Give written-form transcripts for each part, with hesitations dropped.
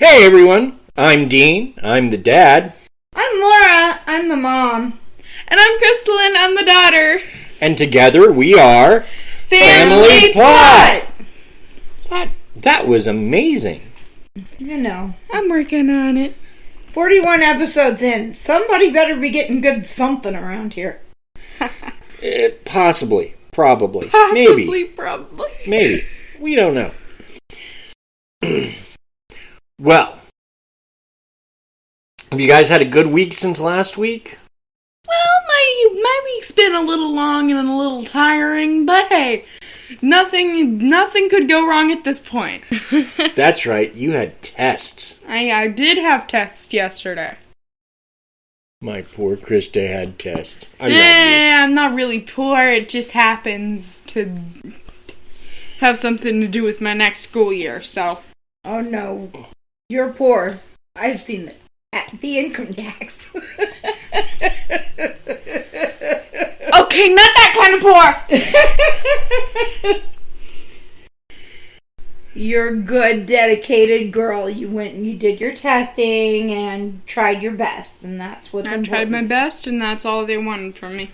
Hey everyone, I'm Dean, I'm the dad. I'm Laura, I'm the mom. And I'm Crystalline, I'm the daughter. And together we are... Family Plot! That was amazing. You know. I'm working on it. 41 episodes in. Somebody better be getting good something around here. Possibly. Probably. Possibly, probably. Maybe. We don't know. Well, have you guys had a good week since last week? Well, my week's been a little long and a little tiring, but hey, nothing could go wrong at this point. That's right, you had tests. I did have tests yesterday. My poor Krysta had tests. I love you. I'm not really poor, it just happens to have something to do with my next school year, so. Oh no, you're poor. I've seen it. The income tax. Okay, not that kind of poor. You're a good, dedicated girl. You went and you did your testing and tried your best, and that's what's important. I tried my best, and that's all they wanted from me.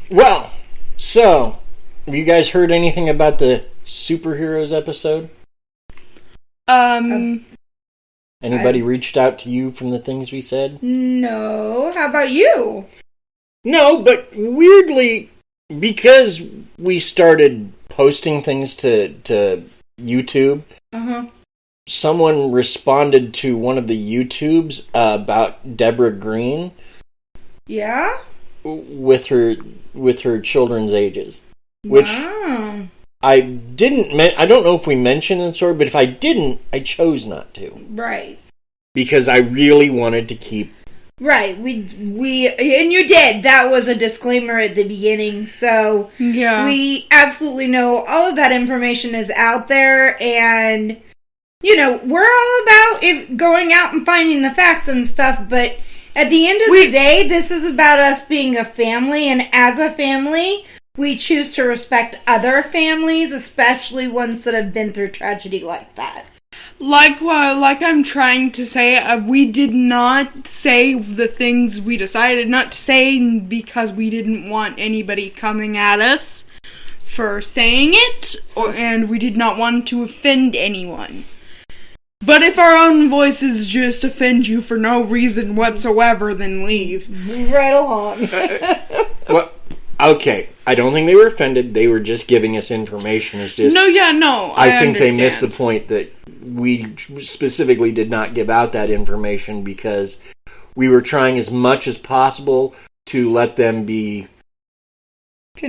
Well, so, have you guys heard anything about the superheroes episode? Anybody reached out to you from the things we said? No. How about you? No, but weirdly, because we started posting things to YouTube, someone responded to one of the YouTubes about Deborah Green. Yeah? With her children's ages. Which wow. I don't know if we mentioned in the story, but if I didn't, I chose not to. Right. Because I really wanted to keep... Right, we and you did. That was a disclaimer at the beginning, so yeah. We absolutely know all of that information is out there, and, you know, we're all about going out and finding the facts and stuff, but at the end of the day, this is about us being a family, and as a family, we choose to respect other families, especially ones that have been through tragedy like that. Like I'm trying to say, we did not say the things we decided not to say because we didn't want anybody coming at us for saying it, and we did not want to offend anyone. But if our own voices just offend you for no reason whatsoever, then leave. Move right along. Well, okay, I don't think they were offended. They were just giving us information. It's just I think they missed the point that we specifically did not give out that information because we were trying as much as possible to let them be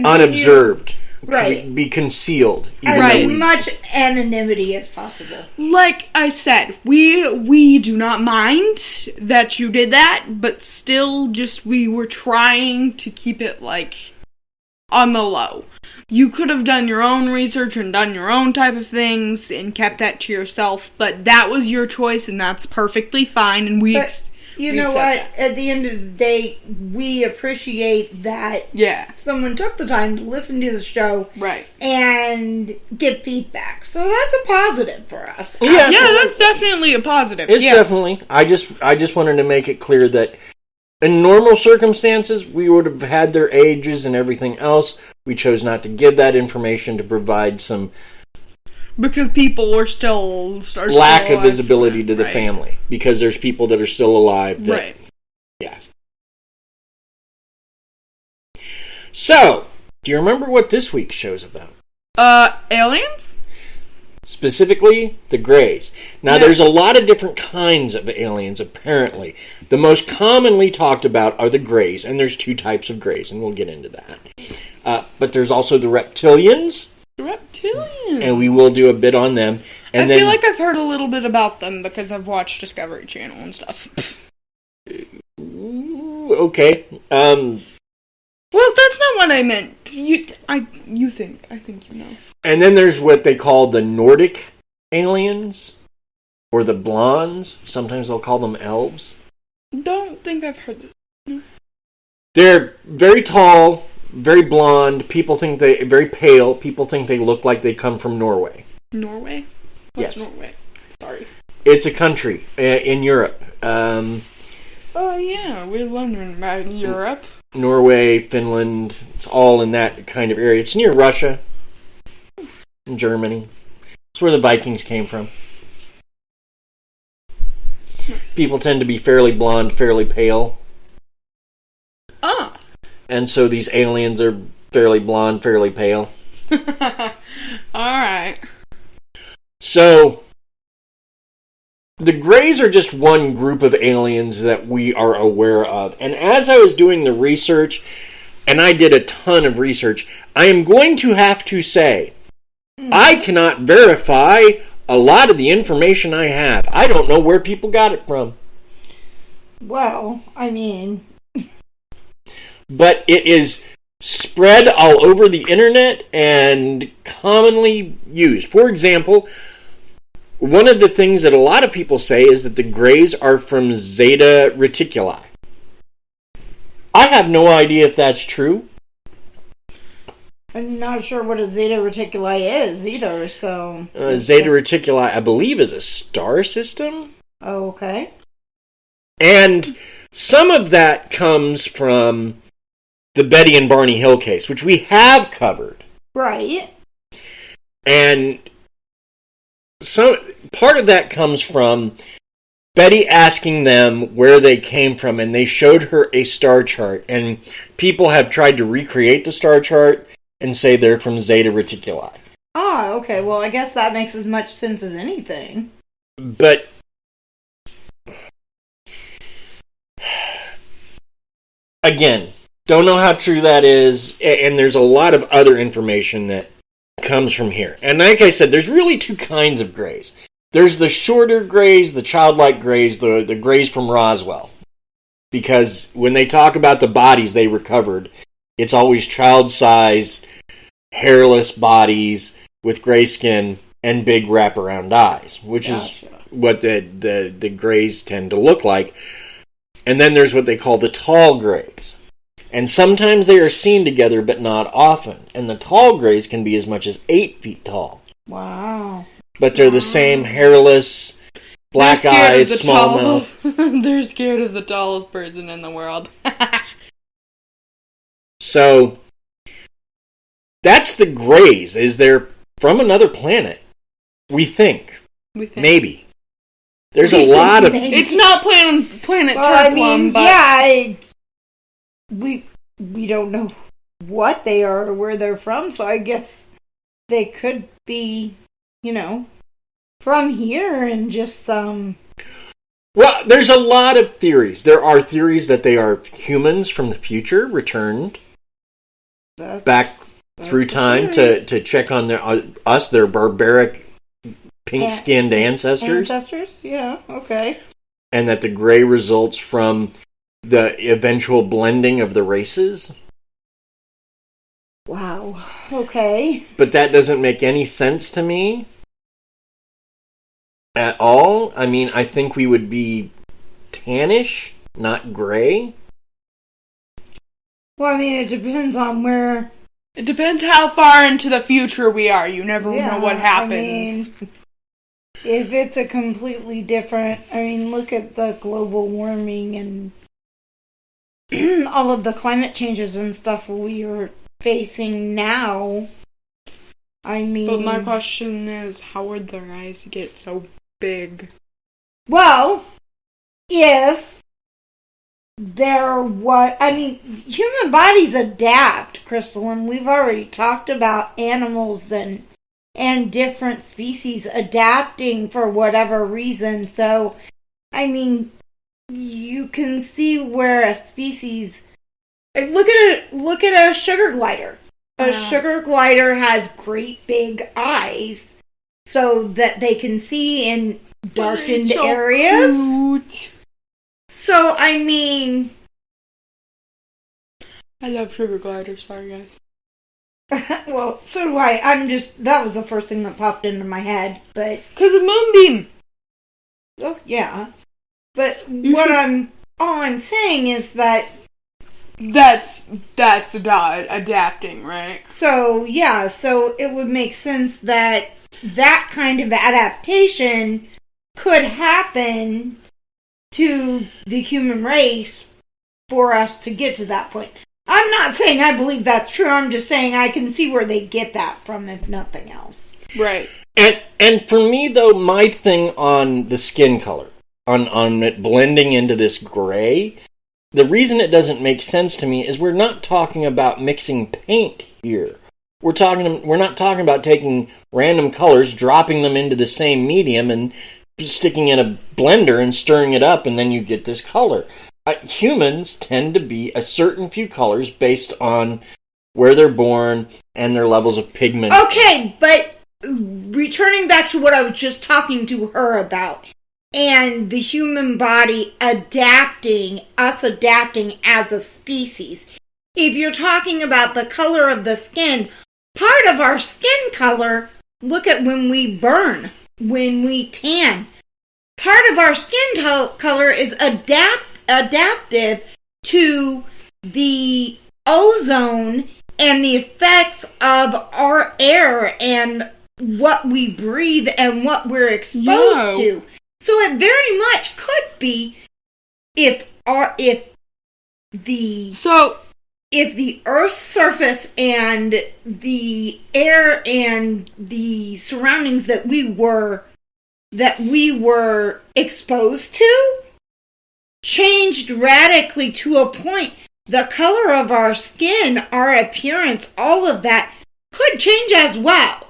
unobserved. Right. Be concealed. As much anonymity as possible. Like I said, we do not mind that you did that, but still we were trying to keep it, on the low. You could have done your own research and done your own type of things and kept that to yourself, but that was your choice and that's perfectly fine, and you know what? That. At the end of the day, we appreciate that someone took the time to listen to the show and give feedback. So that's a positive for us. Yeah, that's definitely a positive. It's definitely. I just wanted to make it clear that in normal circumstances, we would have had their ages and everything else. We chose not to give that information to provide some... Because people are still lack of visibility to the family. Because there's people that are still alive. Yeah. So, do you remember what this week's show's about? Aliens? Specifically, the Greys. Now, there's a lot of different kinds of aliens, apparently. The most commonly talked about are the Greys, and there's two types of Greys, and we'll get into that. But there's also the Reptilians. The Reptilians. And we will do a bit on them. And I feel like I've heard a little bit about them because I've watched Discovery Channel and stuff. Okay. Well, that's not what I meant. I think you know. And then there's what they call the Nordic aliens, or the Blondes. Sometimes they'll call them elves. Don't think I've heard this. No. They're very tall, very blonde. Very pale. People think they look like they come from Norway. Norway? What's yes. Norway? Sorry. It's a country in Europe. Oh, yeah. We're wondering about Europe. Norway, Finland. It's all in that kind of area. It's near Russia and Germany. It's where the Vikings came from. Nice. People tend to be fairly blonde, fairly pale. Ah. And so these aliens are fairly blonde, fairly pale. Alright. So, the Greys are just one group of aliens that we are aware of. And as I was doing the research, and I did a ton of research, I am going to have to say, I cannot verify a lot of the information I have. I don't know where people got it from. Well, I mean... But it is spread all over the internet and commonly used. For example, one of the things that a lot of people say is that the Greys are from Zeta Reticuli. I have no idea if that's true. I'm not sure what a Zeta Reticuli is either, so... Zeta Reticuli, I believe, is a star system. Oh, okay. And some of that comes from the Betty and Barney Hill case, which we have covered. Right. And part of that comes from Betty asking them where they came from, and they showed her a star chart. And people have tried to recreate the star chart and say they're from Zeta Reticuli. Ah, okay. Well, I guess that makes as much sense as anything. But again, don't know how true that is, and there's a lot of other information that comes from here. And like I said, there's really two kinds of Greys. There's the shorter Greys, the childlike Greys, the Greys from Roswell. Because when they talk about the bodies they recovered, it's always child-sized, hairless bodies with gray skin and big wraparound eyes, which is what the Greys tend to look like. And then there's what they call the tall Greys. And sometimes they are seen together, but not often. And the tall Greys can be as much as 8 feet tall. Wow. But they're the same hairless, black eyes, small mouth. They're scared of the tallest person in the world. So, that's the Greys. Is they're from another planet. We think. Maybe. There's a lot of... It's not planet Turklum, I mean, but... yeah, we don't know what they are or where they're from, so I guess they could be, from here and just Well, there's a lot of theories. There are theories that they are humans from the future returned back through time to check on their barbaric pink-skinned ancestors. Ancestors, yeah, okay. And that the gray results from the eventual blending of the races. Wow, okay. But that doesn't make any sense to me at all. I mean, I think we would be tannish, not gray. Well, I mean, it depends on where... It depends how far into the future we are. You never know what happens. I mean, if it's a completely different... I mean, look at the global warming and all of the climate changes and stuff we are facing now. I mean... But my question is, how would their eyes get so big? Well, if there was... I mean, human bodies adapt, Crystal, and we've already talked about animals and different species adapting for whatever reason. So, I mean, you can see where a species... Look at a sugar glider. A sugar glider has great big eyes so that they can see in darkened areas. Cute. So, I mean... I love sugar gliders, sorry guys. Well, so do I. That was the first thing that popped into my head, but... Because of Moonbeam! Well, yeah. But all I'm saying is that... That's adapting, right? So, yeah, so it would make sense that kind of adaptation could happen to the human race for us to get to that point. I'm not saying I believe that's true. I'm just saying I can see where they get that from, if nothing else. Right. And for me, though, my thing on the skin color, on it blending into this gray, the reason it doesn't make sense to me is we're not talking about mixing paint here. We're not talking about taking random colors, dropping them into the same medium, and sticking in a blender and stirring it up, and then you get this color. Humans tend to be a certain few colors based on where they're born and their levels of pigment. Okay, but returning back to what I was just talking to her about, and the human body adapting as a species. If you're talking about the color of the skin, part of our skin color, look at when we burn, when we tan. Part of our skin color is adaptive to the ozone and the effects of our air and what we breathe and what we're exposed to. So it very much could be if the Earth's surface and the air and the surroundings that we were exposed to changed radically to a point, the color of our skin, our appearance, all of that could change as well.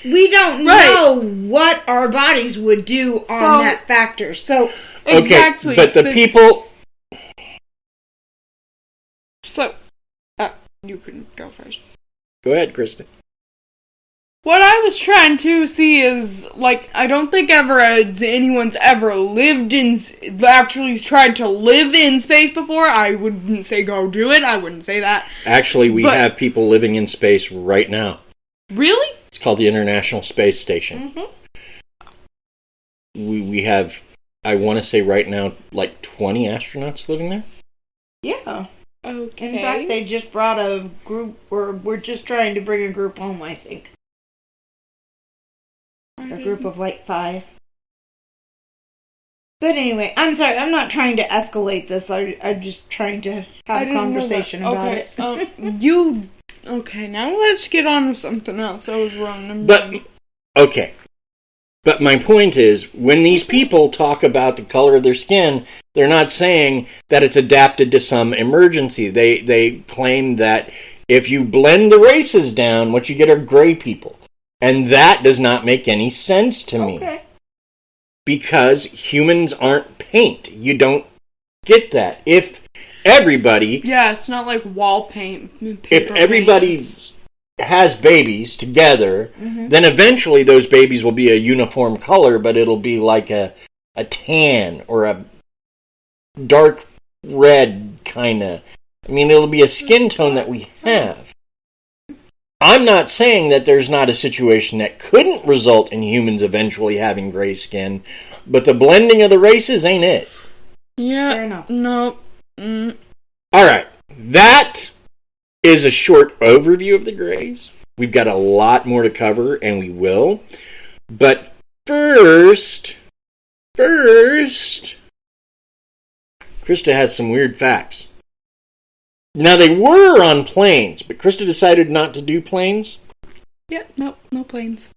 We don't know what our bodies would do on that factor. So exactly, but the people. So, you can go first. Go ahead, Krysta. What I was trying to see is, like, I don't think anyone's ever actually tried to live in space before. I wouldn't say go do it. I wouldn't say that. Actually, we have people living in space right now. Really? It's called the International Space Station. Mm-hmm. We have, I want to say right now, like 20 astronauts living there. Yeah. Okay. In fact, they just brought a group, or we're just trying to bring a group home, I think. A group of like 5. But anyway, I'm sorry, I'm not trying to escalate this. I'm just trying to have a conversation about it. Okay, now let's get on with something else. I was wrong. But my point is, when these people talk about the color of their skin, they're not saying that it's adapted to some emergency. They claim that if you blend the races down, what you get are gray people. And that does not make any sense to me. Okay. Because humans aren't paint. You don't get that. If everybody... Yeah, it's not like wall paint. If everybody has babies together, then eventually those babies will be a uniform color, but it'll be like a tan or a dark red kind of... I mean, it'll be a skin tone that we have. I'm not saying that there's not a situation that couldn't result in humans eventually having gray skin, but the blending of the races ain't it. Yeah. Fair enough. No. Alright. That is a short overview of the grays. We've got a lot more to cover, and we will. But first, Krysta has some weird facts. Now, they were on planes, but Krysta decided not to do planes. Yeah, no planes.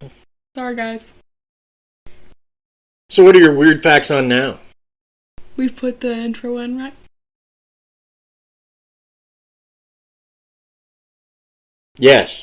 Sorry, guys. So what are your weird facts on now? We put the intro in, right? Yes.